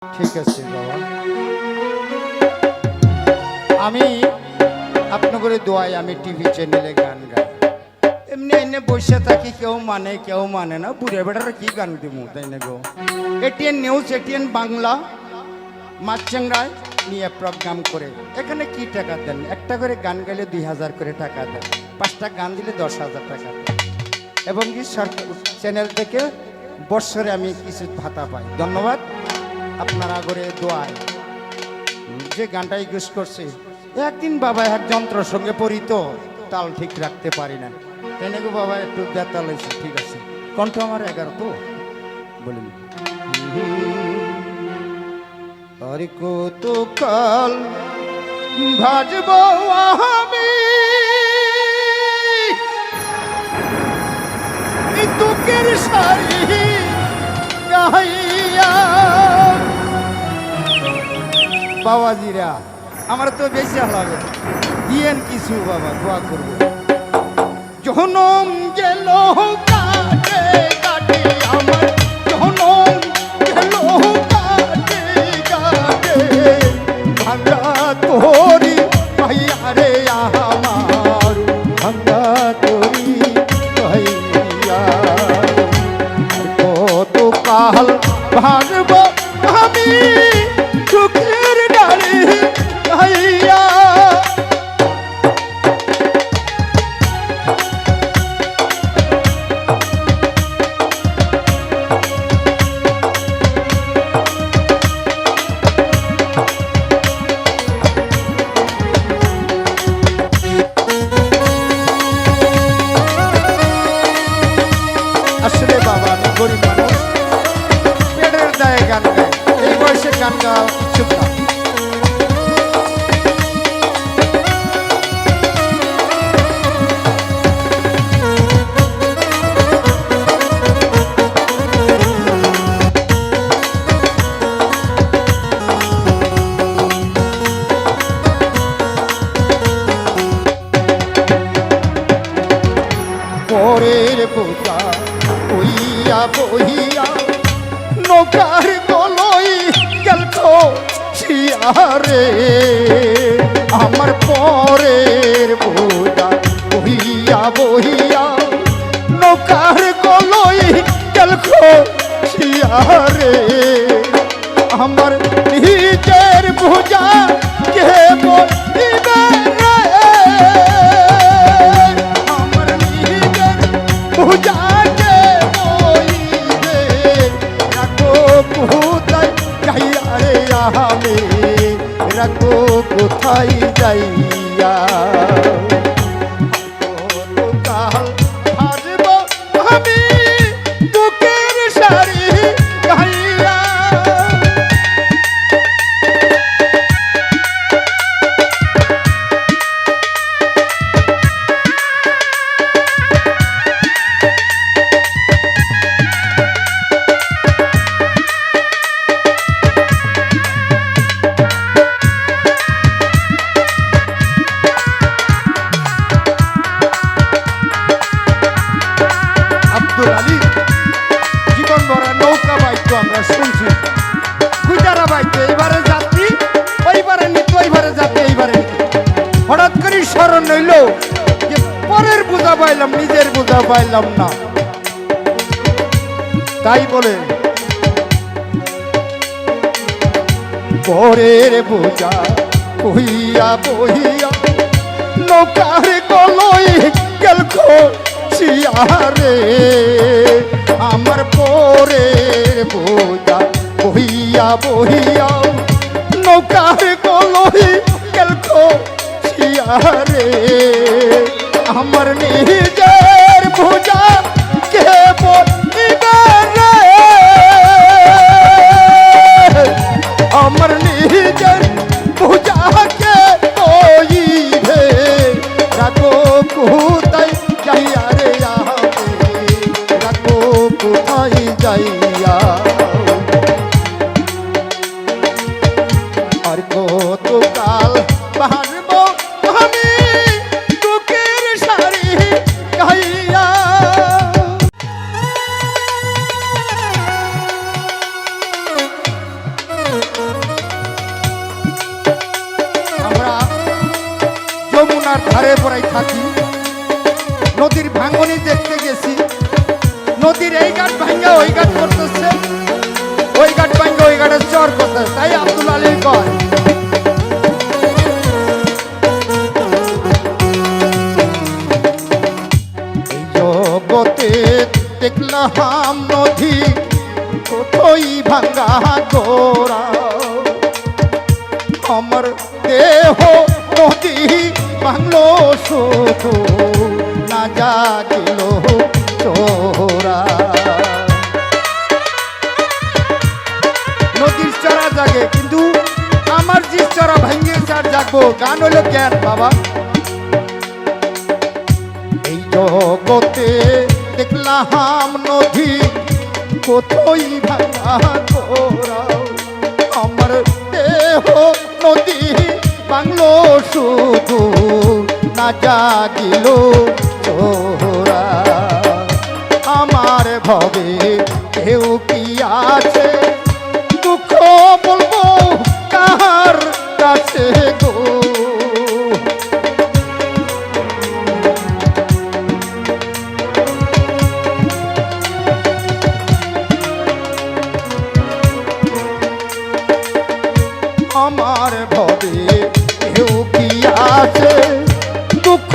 ঠিক আছে বাবা, আমি আপনাদের দোয়াই আমি টিভি চ্যানেলে গান গাই। এমনি এনে বসে থাকি, কেউ মানে না। বুড়ে বেটারা কি গান দিব তাই না গো। এটিএন নিউজ, এটিএন বাংলা মাছচাংরায় নিয়ে প্রোগ্রাম করে এখানে কি টাকা দেন? একটা করে গান গাইলে 2000 করে টাকা দেন, 5টা গান দিলে 10,000 টাকা দেন। এবং কি সরকার চ্যানেল থেকে বৎসরে আমি কিছু ভাতা পাই। ধন্যবাদ আপনারা করে দোয়ায় যে গানটা ইউজ করছে। একদিন বাবা এক যন্ত্রের সঙ্গে পরিত তাল ঠিক রাখতে পারি না, তাই না গো বাবা, একটু বেতাল হয়েছে। ঠিক আছে, কণ্ঠ আমার 11 তো বলিনি। আর কত কাল ভাজব আমি দুঃখের শাড়ি গাইয়া। বাবাজিরা আমার তো বেশি লাগে, দিয়েন কিছু বাবা, দোয়া করবো। জনম গেল কাটে কাটে আমার, জনম গেল কাটে কাটে, ভাঙ্গা তোরি ভাইয়া রে আমার, ভাঙ্গা তোরি ভাইয়া। কত কাল ভাঙব আমি সুখের ডালি ভাইয়া। আসলে বাবা আমি গরিব মানুষ, পেটের দায়ে গান গাই, এই বয়সে গান গাওয়া উচিত না। পরের বোঝা বইয়া বইয়া নৌকার গলই গেল ছিয়ারে, আমার পরের বোঝা বইয়া বইয়া নৌকার গলই গেল ছিয়ারে, আমার নিজের বোঝা কে বলিবে রে, আমার নিজের বোঝা কে বলিবে। রাখো কোথায় যাইয়া রে আমি, রাখো কোথায় যাইয়া। কাল হারব আমি বুকের শাড়ি গাইয়া। আব্দুল আলী জীবন ভরা নৌকা বাইতো আমরা শুনছি, গুজারা বাইতো, এইবারে যাত্রী ওইবারে নিত, ওইবারে যাত্রী এইবারে নিত। হঠাৎ করে স্মরণ হইল যে পরের বোঝা পাইলাম, নিজের বোঝা পাইলাম না। তাই বলে পরের বোঝা বহিয়া বহিয়া নৌকার গলই গেল ছিয়ারে, আমার পরের বোঝা বহিয়া বহিয়া নৌকার গলই গেল ছিয়ারে, আমার নিজের বোঝা কে বলিবে রে, আমার নিজের বোঝা কে বলিবে। রাখো কোথায় যাইয়া রে আমি, রাখো কোথায় যাইয়া। আর কত কাল বাহারব আমি বুকের শাড়ি গাইয়া। ধারে পড়াই থাকি, নদীর ভাঙনি দেখতে গেছি, নদীর এই ঘাট ভাঙ্গা ওই ঘাট করতেছে, ওই ঘাট ভাঙ্গা ওই ঘাটের চর করতেছে। তাই আব্দুল আলী কয় এই জগতে দেখলাম নদী কোথায় ভাঙ্গা গোরা, আমার দেহ নদী ভাঙলো শুধু না জাগিল চোরা। নদীর চড়া জাগে কিন্তু আমার যে চড়া ভাঙ্গে চার জাগবো। গান হলো জ্ঞান বাবা। এই জগতে দেখলাম নদী কোথায় ভাঙা গোরা, আমার দেহ নদী বাংলো শুধু না জাগিল চোরা। আমার ভবে কেউ কি আছে, দুঃখ বলবো কার কাছে গো। আমার ভবে কেউ কি আছে, দুঃখ